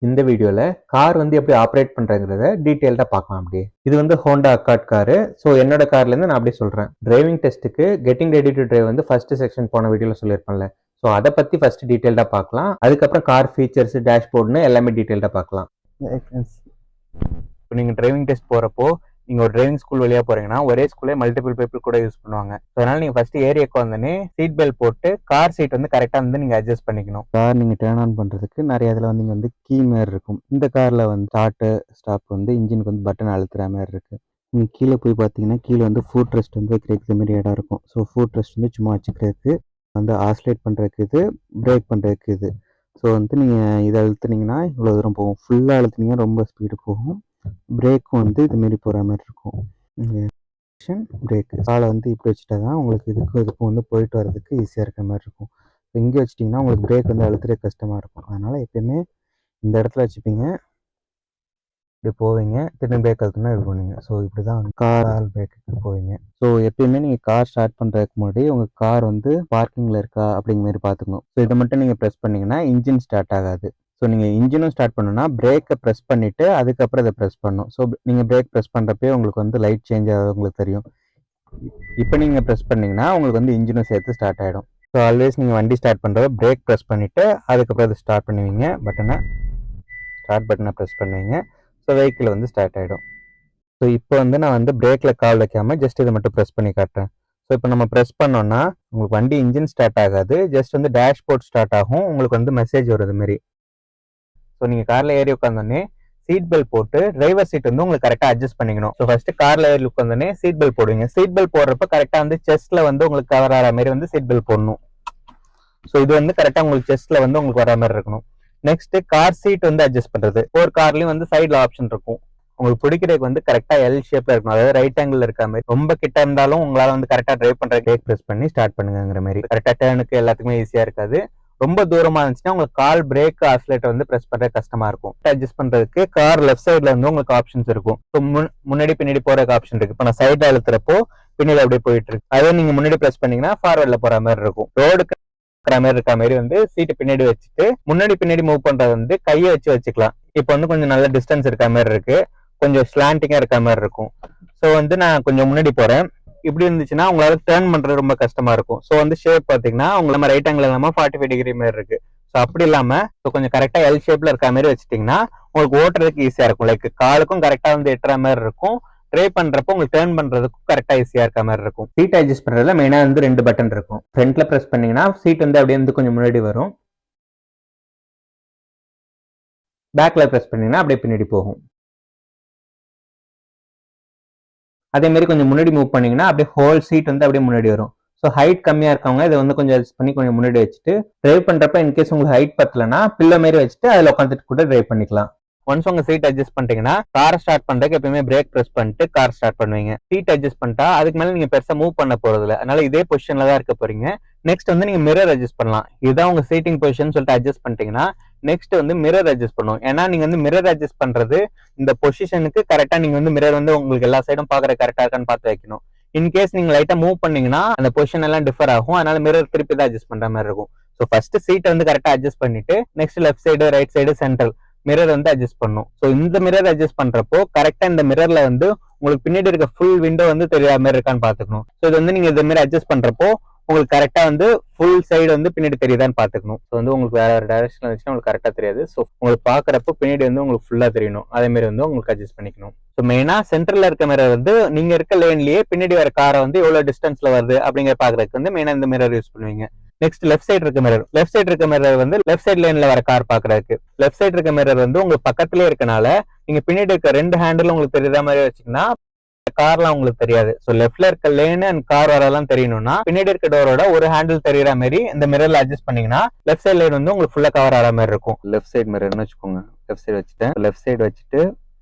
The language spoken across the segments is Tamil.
இந்த வீடியோல கார் வந்து எப்படி ஆப்ரேட் பண்றங்கிறத டீடைல்டா பார்க்கலாம். அப்படியே இது வந்து ஹோண்டா அக்கார்ட் காரு. ஸோ என்னோட கார்ல இருந்து நான் அப்படியே சொல்றேன். டிரைவிங் டெஸ்ட்டுக்கு கெட்டிங் ரெடி டு டிரைவ் வந்து ஃபர்ஸ்ட் செக்ஷன் போன வீடியோல சொல்லியிருப்பேன்ல. ஸோ அதை பத்தி ஃபர்ஸ்ட் டீடைல்டா பார்க்கலாம். அதுக்கப்புறம் கார் ஃபீச்சர்ஸ், டேஷ்போர்டுன்னு எல்லாமே டீடைல்டா பார்க்கலாம். இப்போ நீங்க டிரைவிங் டெஸ்ட் போறப்போ நீங்க ஒரு டிரைவிங் ஸ்கூல் வழியா போறீங்கன்னா ஒரே ஸ்கூல்லே மல்டிபிள் பீப்புள் கூட யூஸ் பண்ணுவாங்க. அதனால நீங்க ஃபர்ஸ்ட் ஏரியாக்கு வந்தோடனே சீட் பெல்ட் போட்டு கார் சீட் வந்து கரெக்டா வந்து நீங்க அட்ஜஸ்ட் பண்ணிக்கணும். கார் நீங்க டேர்ன் ஆன் பண்றதுக்கு நிறைய இதுல வந்து வந்து கீ மாதிரி இருக்கும். இந்த கார்ல வந்து ஸ்டார்ட் ஸ்டாப் வந்து இன்ஜினுக்கு வந்து பட்டன் அழுத்துற மாதிரி இருக்கு. நீங்க கீழே போய் பார்த்தீங்கன்னா கீழே வந்து ஃபுட் ரெஸ்ட் வந்து வைக்கிறதுக்கு மாதிரி இடம் இருக்கும். ஸோ ஃபுட் ரெஸ்ட் வந்து சும்மா வச்சுக்கிறதுக்கு வந்து ஆசிலேட் பண்றதுக்கு இது, பிரேக் பண்றதுக்கு இது. ஸோ வந்து நீங்க இதை அழுத்துனீங்கன்னா இவ்வளோ தூரம் போகும். ஃபுல்லாக அழுத்துனீங்கன்னா ரொம்ப ஸ்பீடு போகும். பிரேக்கும் வந்து இதுமாரி போகிற மாதிரி இருக்கும். பிரேக் காலை வந்து இப்படி வச்சுட்டா தான் உங்களுக்கு இதுக்கும் வந்து போயிட்டு வர்றதுக்கு ஈஸியாக இருக்கிற மாதிரி இருக்கும். இப்போ இங்கே வச்சிட்டிங்கன்னா உங்களுக்கு பிரேக் வந்து அழுத்துறதுக்கு கஷ்டமாக இருக்கும். அதனால் எப்பயுமே இந்த இடத்துல வச்சுப்பீங்க, இப்படி போவீங்க, திரும்பி பிரேக் அழுத்துனா இது பண்ணுவீங்க. ஸோ இப்படி தான் வந்து கார் பிரேக்குக்கு போவீங்க. ஸோ எப்பயுமே நீங்கள் கார் ஸ்டார்ட் பண்ணுறதுக்கு முன்னாடி உங்கள் கார் வந்து பார்க்கிங்கில் இருக்கா அப்படிங்கிற மாதிரி பார்த்துக்கணும். ஸோ இதை மட்டும் நீங்கள் ப்ரெஸ் பண்ணிங்கன்னா இன்ஜின் ஸ்டார்ட் ஆகாது. ஸோ நீங்கள் இன்ஜினும் ஸ்டார்ட் பண்ணணும்னா பிரேக்கை ப்ரெஸ் பண்ணிவிட்டு அதுக்கப்புறம் இதை ப்ரெஸ் பண்ணணும். ஸோ நீங்கள் பிரேக் ப்ரெஸ் பண்ணுறப்பே உங்களுக்கு வந்து லைட் சேஞ்ச் ஆகுது உங்களுக்கு தெரியும். இப்போ நீங்கள் ப்ரெஸ் பண்ணிங்கன்னா உங்களுக்கு வந்து இன்ஜினும் சேர்த்து ஸ்டார்ட் ஆகிடும். ஸோ ஆல்வேஸ் நீங்கள் வண்டி ஸ்டார்ட் பண்ணுறத பிரேக் ப்ரெஸ் பண்ணிவிட்டு அதுக்கப்புறம் அதை ஸ்டார்ட் பண்ணுவீங்க. ஸ்டார்ட் பட்டனை ப்ரெஸ் பண்ணுவீங்க. ஸோ வெஹிக்கிள் வந்து ஸ்டார்ட் ஆகிடும். ஸோ இப்போ வந்து நான் வந்து பிரேக்கில் கால் வைக்காமல் ஜஸ்ட் இதை மட்டும் ப்ரெஸ் பண்ணி காட்டுறேன். ஸோ இப்போ நம்ம ப்ரெஸ் பண்ணோன்னா உங்களுக்கு வண்டி இன்ஜின் ஸ்டார்ட் ஆகாது, ஜஸ்ட் வந்து டேஷ்போர்ட் ஸ்டார்ட் ஆகும். உங்களுக்கு வந்து மெசேஜ் வருது மாரி. ஸோ நீங்கள் காரில் ஏறி உட்காந்தோடனே சீட் பெல்ட் போட்டு டிரைவர் சீட் வந்து உங்களுக்கு கரெக்டாக அட்ஜஸ்ட் பண்ணிக்கணும். ஸோ ஃபர்ஸ்ட் காரில் ஏறி உட்காந்தோடனே சீட் பெல்ட் போடுவீங்க. சீட் பெல்ட் போடுறப்ப கரெக்டாக வந்து செஸ்ட்ல வந்து உங்களுக்கு கவர் ஆகிற மாதிரி வந்து சீட் பெல்ட் போடணும். ஸோ இது வந்து கரெக்டாக உங்களுக்கு செஸ்ட்ல வந்து உங்களுக்கு வர மாதிரி இருக்கணும். நெக்ஸ்ட் கார் சீட் வந்து அட்ஜஸ்ட் பண்ணுறது. ஒரு கார்லையும் வந்து சைடில் ஆப்ஷன் இருக்கும். உங்களுக்கு பிடிக்கிறதுக்கு வந்து கரெக்டாக எல் ஷேப்ல இருக்கணும். அதாவது ரைட் ஆங்கிள் இருக்க மாதிரி. ரொம்ப கிட்ட இருந்தாலும் உங்களால் வந்து கரெக்டாக டிரைவ் பண்ணுற பிரேக் ப்ரெஸ் பண்ணி ஸ்டார்ட் பண்ணுங்கிற மாதிரி. கரெக்டாக டேர்னுக்கு எல்லாத்துக்குமே ஈஸியாக இருக்காது. ரொம்ப தூரமா இருந்துச்சுன்னா உங்களுக்கு கால் பிரேக் ஆசிலேட்டர் வந்து பிரஸ் பண்றது கஷ்டமா இருக்கும். அட்ஜஸ்ட் பண்றதுக்கு கார் லெஃப்ட் சைட்ல இருந்து உங்களுக்கு ஆப்ஷன்ஸ் இருக்கும். ஸோ முன்னாடி பின்னாடி போறதுக்கு ஆப்ஷன் இருக்கு. இப்போ நான் சைட்ல அழுத்துறப்போ பின்னாடி அப்படியே போயிட்டு இருக்கு. அதே நீங்க முன்னாடி பிரஸ் பண்ணீங்கன்னா ஃபார்வர்ட்ல போற மாதிரி இருக்கும். ரோடுக்கு மாதிரி இருக்க மாதிரி வந்து சீட்டு பின்னாடி வச்சுட்டு முன்னாடி பின்னாடி மூவ் பண்றது வந்து கையை வச்சுக்கலாம். இப்போ வந்து கொஞ்சம் நல்ல டிஸ்டன்ஸ் இருக்க மாதிரி இருக்கு, கொஞ்சம் ஸ்லாண்டிங்கா இருக்க மாதிரி இருக்கும். ஸோ வந்து நான் கொஞ்சம் முன்னாடி போறேன். இப்படி இருந்துச்சுன்னா உங்களால டேர்ன் பண்றது ரொம்ப கஷ்டமா இருக்கும். ஸோ வந்து ஷேப் பாத்தீங்கன்னா உங்களை ரைட் ஆங்கிள் இல்லாம 45 டிகிரி மாதிரி இருக்கு. ஸோ அப்படி இல்லாம கொஞ்சம் கரெக்டா எல் ஷேப்ல இருக்க மாதிரி வச்சுட்டீங்கன்னா உங்களுக்கு ஓட்டுறதுக்கு ஈஸியா இருக்கும். லைக் காலுக்கும் கரெக்டா வந்து எட்டுற மாதிரி இருக்கும். ட்ரை பண்றப்போ உங்களுக்கு டேர்ன் பண்றதுக்கும் கரெக்டா ஈஸியா இருக்க மாதிரி இருக்கும். சீட் அட்ஜஸ்ட் பண்றதுல மெயினா வந்து 2 பட்டன் இருக்கும். ஃப்ரண்ட்ல பிரஸ் பண்ணீங்கன்னா சீட் வந்து அப்படியே வந்து கொஞ்சம் முன்னாடி வரும். பேக்ல பிரஸ் பண்ணீங்கன்னா அப்படியே பின்னாடி போகும். அதே மாதிரி கொஞ்சம் முன்னாடி மூவ் பண்ணீங்கன்னா அப்படியே ஹோல் சீட் வந்து அப்படியே முன்னாடி வரும். ஸோ ஹைட் கம்மியா இருக்கவங்க இதை வந்து கொஞ்சம் அட்ஜஸ்ட் பண்ணி கொஞ்சம் முன்னாடி வச்சுட்டு டிரைவ் பண்றப்ப இன்கேஸ் உங்களுக்கு ஹைட் பத்தலன்னா பில்லோ மாதிரி வச்சுட்டு அதில் உட்காந்துட்டு கூட டிரைவ் பண்ணிக்கலாம். ஒன்ஸ் உங்க சீட் அட்ஜஸ்ட் பண்ணிட்டீங்கன்னா காரை ஸ்டார்ட் பண்றதுக்கு எப்பயுமே பிரேக் ப்ரெஸ் பண்ணிட்டு கார் ஸ்டார்ட் பண்ணுவீங்க. சீட் அட்ஜஸ்ட் பண்ணிட்டா அதுக்கு மேல நீங்க பெருசா மூவ் பண்ண போறது இல்லை. அதனால இதே பொசிஷன்ல தான் இருக்க போறீங்க. நெக்ஸ்ட் வந்து நீங்க மிரர் அட்ஜஸ்ட் பண்ணலாம். இதுதான் உங்க சீட்டிங் பொசிஷன் சொல்லிட்டு அட்ஜஸ்ட் பண்ணிட்டீங்கன்னா நெக்ஸ்ட் வந்து மிரர் அட்ஜஸ்ட் பண்ணும். ஏன்னா நீங்க வந்து மிரர் அட்ஜஸ்ட் பண்றது இந்த பொசிஷனுக்கு கரெக்டா நீங்க வந்து மிரர் வந்து உங்களுக்கு எல்லா சைடும் பாக்குற கரெக்டா இருக்கான்னு பார்த்து வைக்கணும். இன்கேஸ் நீங்க லைட்டா மூவ் பண்ணீங்கன்னா அந்த பொசிஷன் எல்லாம் டிஃபர் ஆகும். அதனால மிரர் திருப்பி தான் அட்ஜஸ்ட் பண்ற மாதிரி இருக்கும். ஸோ ஃபர்ஸ்ட் சீட்டை வந்து கரெக்டா அட்ஜஸ்ட் பண்ணிட்டு next left side, right side, central mirror வந்து அட்ஜஸ்ட் பண்ணும். ஸோ இந்த மிரர் அட்ஜஸ்ட் பண்றப்போ கரெக்டா இந்த மிரர்ல வந்து உங்களுக்கு பின்னாடி இருக்க ஃபுல் விண்டோ வந்து தெரியாத மாதிரி இருக்கான்னு பாத்துக்கணும். ஸோ இது வந்து நீங்க இந்த மாதிரி அட்ஜஸ்ட் பண்றப்போ உங்களுக்கு கரெக்டா வந்து ஃபுல் சைடு வந்து பின்னாடி தெரியுதான்னு பாத்துக்கணும். ஸோ வந்து உங்களுக்கு வேற ஒரு டைரக்ஷன்ல இருந்துச்சுன்னா உங்களுக்கு கரெக்டா தெரியாது. ஸோ உங்களுக்கு பாக்குறப்போ பின்னாடி வந்து உங்களுக்கு ஃபுல்லா தெரியணும். அதே மாதிரி வந்து உங்களுக்கு அட்ஜஸ்ட் பண்ணிக்கணும். ஸோ மெயினா சென்டர்ல இருக்க மிரர் வந்து நீங்க இருக்க லேன்லயே பின்னாடி வர காரை வந்து எவ்வளவு டிஸ்டன்ஸ்ல வருது அப்படிங்கிற பாக்குறதுக்கு வந்து மெயினா இந்த மிரர் யூஸ் பண்ணுவீங்க. நெக்ஸ்ட் லெஃப்ட் சைடு இருக்க மிரர். லெஃப்ட் சைடு இருக்க மிரர் வந்து லெஃப்ட் சைடு லேன்ல வர கார் பாக்குறதுக்கு. லெஃப்ட் சைடு இருக்க மிரர் வந்து உங்களுக்கு பக்கத்துலயே இருக்கனால நீங்க பின்னாடி இருக்க 2 ஹேண்டில் உங்களுக்கு தெரியாத மாதிரி வச்சுக்கினா கார்லாம் உங்களுக்கு தெரியாது. ஸோ லெஃப்ட்ல இருக்க லேன் அண்ட் கார் வரலாம் தெரியணும்னா பின்னாடி இருக்க டோரோட ஒரு ஹேண்டில் தெரியுற மாதிரி இந்த மிரர்ல அட்ஜஸ்ட் பண்ணீங்கன்னா லெஃப்ட் சைடு லேன் வந்து உங்களுக்கு ஃபுல்லா கவர் ஆகிற மாதிரி இருக்கும். லெஃப்ட் சைடு மிரர்னு வச்சுக்கோங்க. லெஃப்ட் சைடு வச்சுட்டேன். லெஃப்ட் சைடு வச்சுட்டு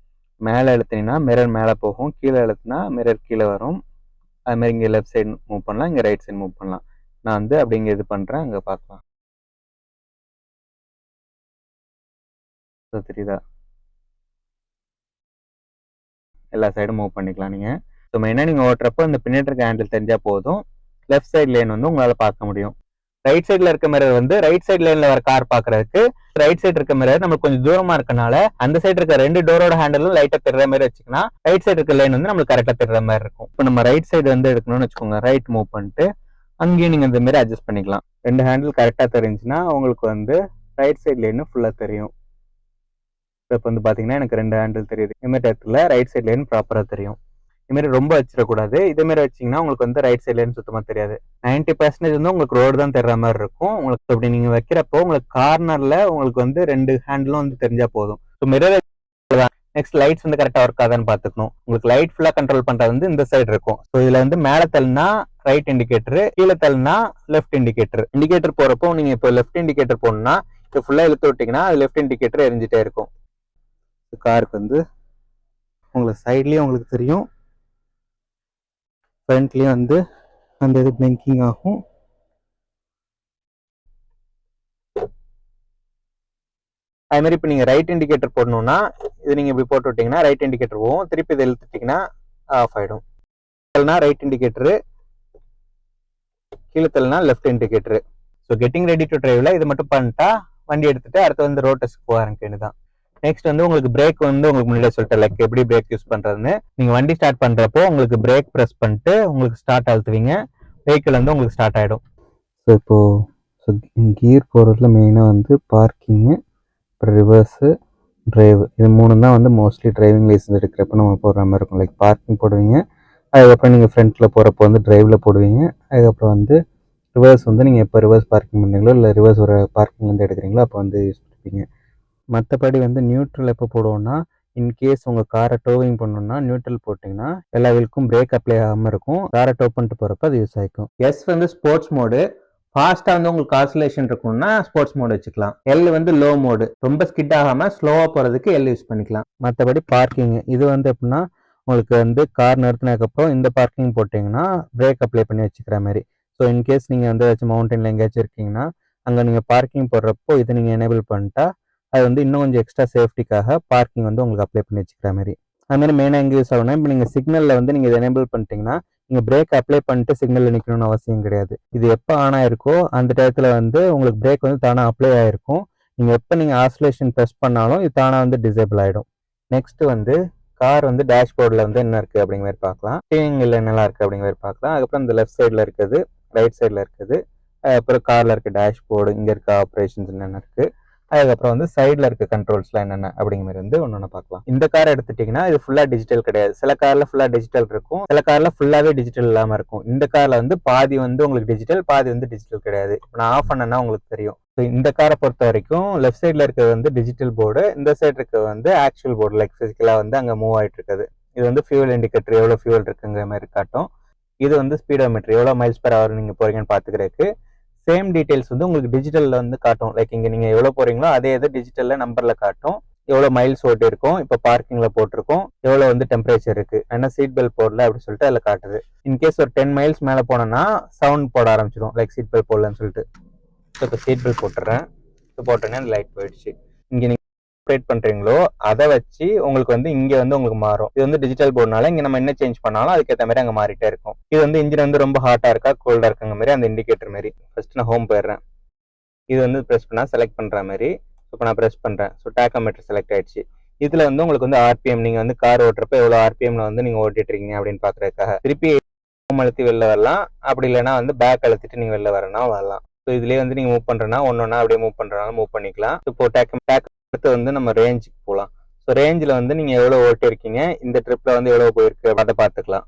மேலே அழுத்தினீங்கன்னா மிரர் மேலே போகும், கீழே அழுத்தினா மிரர் கீழே வரும். அது மாதிரி இங்கே லெஃப்ட் சைடு மூவ் பண்ணலாம், இங்கே ரைட் சைடு மூவ் பண்ணலாம். நான் வந்து அப்படி இங்கே இது பண்றேன், அங்கே பார்க்கலாம். தெரியுதா? எல்லா சைடும் மூவ் பண்ணிக்கலாம் நீங்க. ஸோ மெயினாக நீங்கள் ஓட்டுறப்போ இந்த பின்னாடி இருக்க ஹேண்டில் தெரிஞ்சா போதும். லெஃப்ட் சைட் லேன் வந்து உங்களால் பார்க்க முடியும். ரைட் சைடுல இருக்க மிரர் வந்து ரைட் சைட் லைன்ல வர கார் பாக்குறதுக்கு, ரைட் சைடு இருக்க மிரர் நம்மளுக்கு கொஞ்சம் தூரமா இருக்கனால அந்த சைடு இருக்க 2 டோரோட ஹேண்டிலும் லைட்டா தெரிற மாதிரி வச்சுக்கலாம். ரைட் சைடு இருக்க லைன் வந்து நம்மளுக்கு கரெக்டா தெரிற மாதிரி இருக்கும். இப்போ நம்ம ரைட் சைடு வந்து எடுக்கணும்னு வச்சுக்கோங்க, ரைட் மூவ் பண்ணிட்டு அங்கேயும் நீங்க இந்த மாதிரி அட்ஜஸ்ட் பண்ணிக்கலாம். 2 ஹேண்டில் கரெக்டா தெரிஞ்சுன்னா உங்களுக்கு வந்து ரைட் சைட் லைன் ஃபுல்லா தெரியும். இப்போ வந்து பாத்தீங்கன்னா எனக்கு 2 ஹேண்டில் தெரியுது. இந்த மாதிரி இடத்துல ரைட் சைட் லைன் ப்ராப்பரா தெரியும். இது மாதிரி ரொம்ப வச்சிடக்கூடாது. இதே மாதிரி வச்சீங்கன்னா உங்களுக்கு வந்து ரைட் சைட் லைன் சுத்தமா தெரியாது. 90% வந்து உங்களுக்கு ரோடு தான் தெரிற மாதிரி இருக்கும். உங்களுக்கு அப்படி நீங்க வைக்கிறப்போ உங்களுக்கு கார்னர்ல உங்களுக்கு வந்து 2 ஹேண்டிலும் வந்து தெரிஞ்சா போதும். ஸோ மிரர் நெக்ஸ்ட் லைட்ஸ் வந்து கரெக்டா ஒர்க் ஆகுதான்னு பாத்துக்கணும். உங்களுக்கு லைட் ஃபுல்லா கண்ட்ரோல் பண்றது வந்து இந்த சைடு இருக்கும். ஸோ இதுல வந்து மேல தள்ளினா ரைட் இண்டிகேட்டர், கீழே தள்ளினா லெஃப்ட் இண்டிகேட்டர். இண்டிகேட்டர் போறப்போ நீங்க இப்போ லெஃப்ட் இண்டிகேட்டர் போடணும்னா இது ஃபுல்லா இழுத்து விட்டீங்கன்னா அது லெஃப்ட் இண்டிகேட்டர் எரிஞ்சிட்டே இருக்கும். காருக்கு வந்து உங்களுக்கு சைட்லயும் உங்களுக்கு தெரியும், ஃப்ரண்ட்லயும் வந்து அந்த இது பிளிங்கிங் ஆகும். அது மாதிரி இப்போ நீங்கள் ரைட் இண்டிகேட்டர் போடணும்னா இது நீங்கள் இப்படி போட்டு விட்டீங்கன்னா ரைட் இண்டிகேட்டர் போகும். திருப்பி இதை இழுத்துட்டிங்கன்னா ஆஃப் ஆகிடும். ரைட் இண்டிகேட்டரு, கீழே தள்ளினா left indicator. So getting ready to டிரைவ்ல இது மட்டும் பண்ணிட்டா வண்டி எடுத்துட்டு அடுத்து வந்து ரோட் டெஸ்ட் போக ஆரம்பிக்க தான். நெக்ஸ்ட் வந்து உங்களுக்கு பிரேக் வந்து உங்களுக்கு முன்னாடியே சொல்லிட்டு லைக் எப்படி பிரேக் யூஸ் பண்றதுன்னு. நீங்க வண்டி ஸ்டார்ட் பண்றப்போ உங்களுக்கு பிரேக் ப்ரெஸ் பண்ணிட்டு உங்களுக்கு ஸ்டார்ட் அழுத்துவீங்க, வெஹிக்கிள் வந்து உங்களுக்கு ஸ்டார்ட் ஆகிடும். ஸோ இப்போ கியர் போகிறதுல மெயினாக வந்து பார்க்கிங்கு, அப்புறம் ரிவர்ஸு, டிரைவ், இது 3 தான் வந்து மோஸ்ட்லி டிரைவிங் லைசன்ஸ் எடுக்கிறப்ப நம்ம போடுற மாதிரி இருக்கும். லைக் பார்க்கிங் போடுவீங்க, அதுக்கப்புறம் நீங்கள் ஃப்ரண்ட்டில் போகிறப்போ வந்து டிரைவில் போடுவீங்க, அதுக்கப்புறம் வந்து ரிவர்ஸ் வந்து நீங்கள் எப்போ ரிவர்ஸ் பார்க்கிங் பண்ணுறீங்களோ இல்லை ரிவர்ஸ் ஒரு பார்க்கிங்லேருந்து எடுக்கிறீங்களோ அப்போ வந்து யூஸ் பண்ணிப்பீங்க. மற்றபடி வந்து நியூட்ரல் எப்போ போடுவோம்னா இன்கேஸ் உங்கள் காரை டோவிங் பண்ணணும்னா நியூட்ரல் போட்டிங்கன்னா எல்லா வீலுக்கும் பிரேக் அப்ளை ஆகாமல் இருக்கும். காரை டோ பண்ணிட்டு போகிறப்ப அது யூஸ் ஆகிக்கும். எஸ் வந்து ஸ்போர்ட்ஸ் மோடு, ஃபாஸ்ட்டாக வந்து உங்களுக்கு ஆசிலேஷன் இருக்கும்னா ஸ்போர்ட்ஸ் மோடு வச்சுக்கலாம். எல் வந்து லோ மோடு, ரொம்ப ஸ்கிட் ஆகாமல் ஸ்லோவாக போகிறதுக்கு எல் யூஸ் பண்ணிக்கலாம். மற்றபடி பார்க்கிங் இது வந்து எப்படின்னா உங்களுக்கு வந்து கார் நிறுத்தினதுக்கப்புறம் இந்த பார்க்கிங் போட்டிங்கன்னா பிரேக் அப்ளை பண்ணி வச்சுக்கிற மாதிரி. ஸோ இன்கேஸ் நீங்கள் வந்து ஏதாச்சும் மவுண்டனில் எங்கேயாச்சும் இருக்கீங்கன்னா அங்கே நீங்கள் பார்க்கிங் போடுறப்போ இது நீங்கள் எனேபிள் பண்ணிட்டா அது வந்து இன்னும் கொஞ்சம் எக்ஸ்ட்ரா சேஃப்டிக்காக பார்க்கிங் வந்து உங்களுக்கு அப்ளை பண்ணி வச்சுக்கிற மாதிரி. அது மாதிரி மெயினாக எங்கே யூஸ் ஆகுனா இப்போ நீங்கள் சிக்னலில் வந்து நீங்கள் இதை எனேபிள் பண்ணிட்டீங்கன்னா நீங்கள் பிரேக் அப்ளை பண்ணிட்டு சிக்னலில் நிற்கணும்னு அவசியம் கிடையாது. இது எப்போ ஆன் ஆயிருக்கோ அந்த டயத்தில் வந்து உங்களுக்கு பிரேக் வந்து தானாக அப்ளை ஆயிருக்கும். நீங்கள் எப்போ நீங்கள் ஆசிலேஷன் ப்ரெஸ் பண்ணாலும் இது தானாக வந்து டிசேபிள் ஆகிடும். நெக்ஸ்ட் வந்து கார் வந்து டேஷ்போர்டில் வந்து என்ன இருக்குது அப்படிங்கிற மாதிரி பார்க்கலாம். ஸ்டீரிங்கில் என்னெல்லாம் இருக்குது அப்படிங்கிற மாதிரி பார்க்கலாம். அதுக்கப்புறம் இந்த லெஃப்ட் சைடில் இருக்குது, ரைட் சைடில் இருக்குது, அப்புறம் காரில் இருக்க டேஷ்போர்டு, இங்கே இருக்க ஆப்ரேஷன்ஸ் என்னென்ன இருக்குது, அதுக்கப்புறம் வந்து சைடில் இருக்க கண்ட்ரோல்ஸ்லாம் என்னென்ன அப்படிங்கிற மாதிரி வந்து ஒன்று பார்க்கலாம். இந்த கார் எடுத்துட்டிங்கன்னா இது ஃபுல்லாக டிஜிட்டல் கிடையாது. சில காரில் ஃபுல்லாக டிஜிட்டல் இருக்கும், சில காரில் ஃபுல்லாகவே டிஜிட்டல் இல்லாமல் இருக்கும். இந்த காரில் வந்து பாதி வந்து உங்களுக்கு டிஜிட்டல், பாதி வந்து டிஜிட்டல் கிடையாது. நான் ஆஃப் பண்ணேன்னா உங்களுக்கு தெரியும். ஸோ இந்த காரை பொறுத்த வரைக்கும் லெஃப்ட் சைடில் இருக்கிறது வந்து டிஜிட்டல் போர்டு, இந்த சைடு இருக்கிறது வந்து ஆக்சுவல் போர்டு, லைக் ஃபிசிக்கலாக வந்து அங்கே மூவ் ஆகிட்டு இருக்குது. இது வந்து ஃபியூல் இண்டிகேட்டர் எவ்வளோ ஃபியூல் இருக்குங்கிற மாதிரி காட்டும். இது வந்து ஸ்பீடோமீட்டர் எவ்வளோ மைல்ஸ் பெர் ஹவர் நீங்கள் போகிறீங்கன்னு பார்த்துக்கிறதுக்கு. சேம் டீடைல்ஸ் வந்து உங்களுக்கு டிஜிட்டலில் வந்து காட்டும். லைக் இங்கே நீங்கள் எவ்வளோ போகிறீங்களோ அதே இது டிஜிட்டலில் நம்பரில் காட்டும். எவ்வளோ மைல்ஸ் ஓட்டி இருக்கும், இப்போ பார்க்கிங்கில் போட்டிருக்கோம், எவ்வளோ வந்து டெம்பரேச்சர் இருக்குது, ஏன்னா சீட் பெல்ட் போடல அப்படின்னு சொல்லிட்டு அதில் காட்டுது. இன்கேஸ் ஒரு 10 மைல்ஸ் மேலே போனோன்னா சவுண்ட் போட ஆரம்பிச்சிடும், லைக் சீட் பெல்ட் போடலன்னு சொல்லிட்டு. ஸோ இப்போ சீட் பெல்ட் போட்டுறேன். ஸோ போட்டோன்னே அந்த லைட் போயிடுச்சு. இங்கே நீங்கள் ஆப்ரேட் பண்ணுறீங்களோ அதை வச்சு உங்களுக்கு வந்து இங்கே வந்து உங்களுக்கு மாறும். இது வந்து டிஜிட்டல் போர்டுனால இங்கே நம்ம என்ன சேஞ்ச் பண்ணாலும் அதுக்கேற்ற மாதிரி அங்கே மாறிட்டே இருக்கும். இது வந்து இன்ஜின் வந்து ரொம்ப ஹாட்டாக இருக்கா கோல்டாக இருக்குங்க மாதிரி அந்த இண்டிகேட்டர் மாதிரி. ஃபர்ஸ்ட் நான் ஹோம் போயிடுறேன். இது வந்து ப்ரெஸ் பண்ணால் செலக்ட் பண்ணுற மாதிரி. இப்போ நான் ப்ரெஸ் பண்ணுறேன். ஸோ டேக்கோமீட்டர் செலக்ட் ஆயிடுச்சு. இதில் வந்து உங்களுக்கு வந்து ஆர்பிஎம், நீங்கள் வந்து கார் ஓட்டுறப்ப எவ்வளோ ஆர்பிஎம்ல வந்து நீங்கள் ஓட்டிட்டு இருக்கீங்க அப்படின்னு பார்க்குறதுக்காக திருப்பி ஹோம் அழுத்தி வெளில வரலாம். அப்படி இல்லைன்னா வந்து பேக் அழுத்திட்டு நீங்கள் வெளில வரனா வரலாம். ஸோ இதுலேயே வந்து நீங்கள் மூவ் பண்ணுறேன்னா ஒன்றா அப்படியே மூவ் பண்ணுறனால மூவ் பண்ணிக்கலாம். இப்போ டேக் அடுத்து வந்து நம்ம ரேஞ்சுக்கு போகலாம். ஸோ ரேஞ்சில் வந்து நீங்கள் எவ்வளோ ஓட்டிருக்கீங்க, இந்த ட்ரிப்பில் வந்து எவ்வளோ போயிருக்கு அதை பார்த்துக்கலாம்.